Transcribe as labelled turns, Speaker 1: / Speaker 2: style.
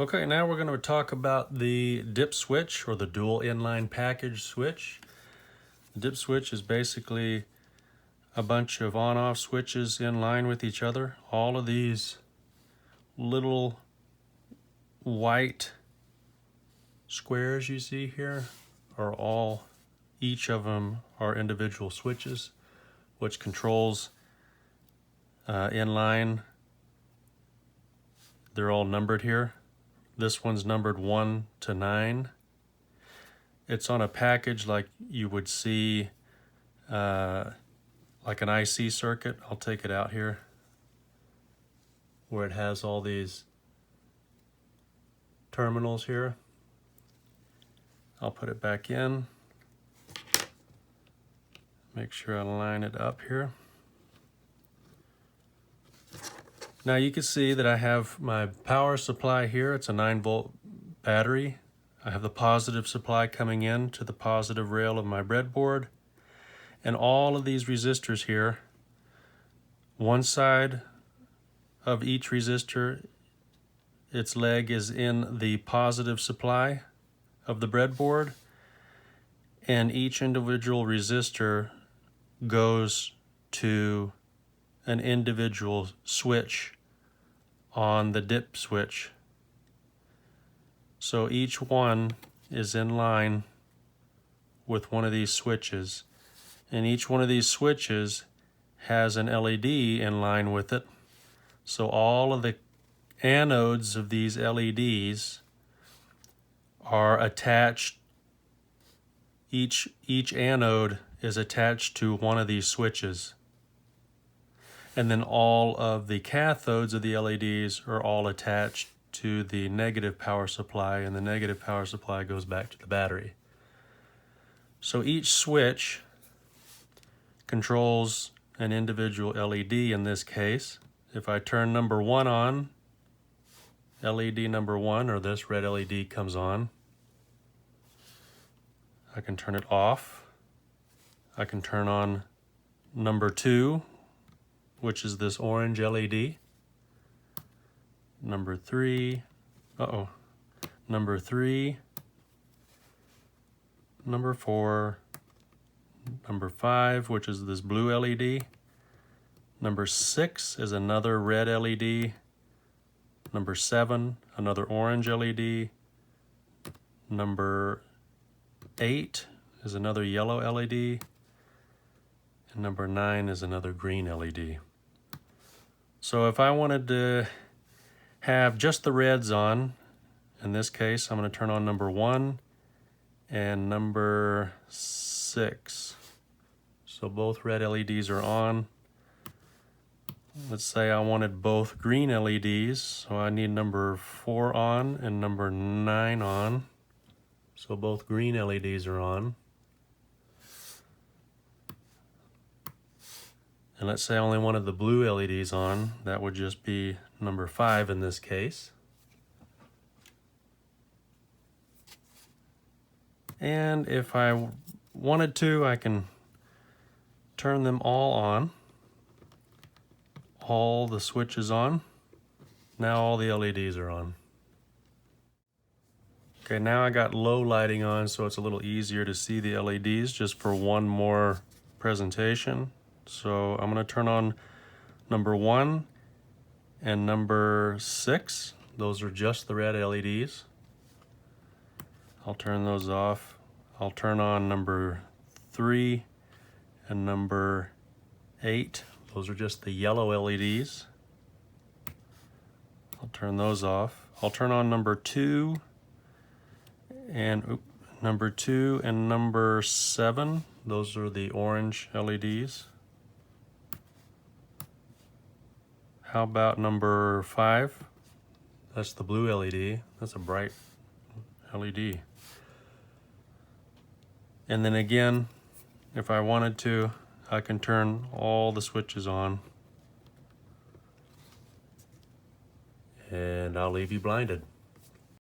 Speaker 1: Okay, now we're going to talk about the dip switch or the dual inline package switch. The dip switch is basically a bunch of on-off switches in line with each other. All of these little white squares you see here are all, each of them are individual switches, which controls inline. They're all numbered here. This one's numbered 1 to 9. It's on a package like you would see like an IC circuit. I'll take it out here where it has all these terminals here. I'll put it back in. Make sure I line it up here. Now you can see that I have my power supply here. It's a 9-volt battery. I have the positive supply coming in to the positive rail of my breadboard. And all of these resistors here, one side of each resistor, its leg is in the positive supply of the breadboard, and each individual resistor goes to an individual switch on the dip switch. So each one is in line with one of these switches, and each one of these switches has an LED in line with it. So all of the anodes of these LEDs are attached. Each anode is attached to one of these switches. And then all of the cathodes of the LEDs are all attached to the negative power supply, and the negative power supply goes back to the battery. So each switch controls an individual LED in this case. If I turn number 1 on, LED number 1, or this red LED comes on. I can turn it off. I can turn on number 2, which is this orange LED. Number 3, number 3, number 4, number 5, which is this blue LED. Number 6 is another red LED. Number 7, another orange LED. Number 8 is another yellow LED. And number 9 is another green LED. So if I wanted to have just the reds on, in this case, I'm going to turn on number 1 and number 6. So both red LEDs are on. Let's say I wanted both green LEDs, so I need number 4 on and number 9 on. So both green LEDs are on. And let's say I only wanted the blue LEDs on. That would just be number 5 in this case. And if I wanted to, I can turn them all on. All the switches on. Now all the LEDs are on. Okay, now I got low lighting on, so it's a little easier to see the LEDs just for one more presentation. So I'm going to turn on number 1 and number 6. Those are just the red LEDs. I'll turn those off. I'll turn on number 3 and number 8. Those are just the yellow LEDs. I'll turn those off. I'll turn on number 2 and number 7. Those are the orange LEDs. How about number 5? That's the blue LED. That's a bright LED. And then again, if I wanted to, I can turn all the switches on. And I'll leave you blinded.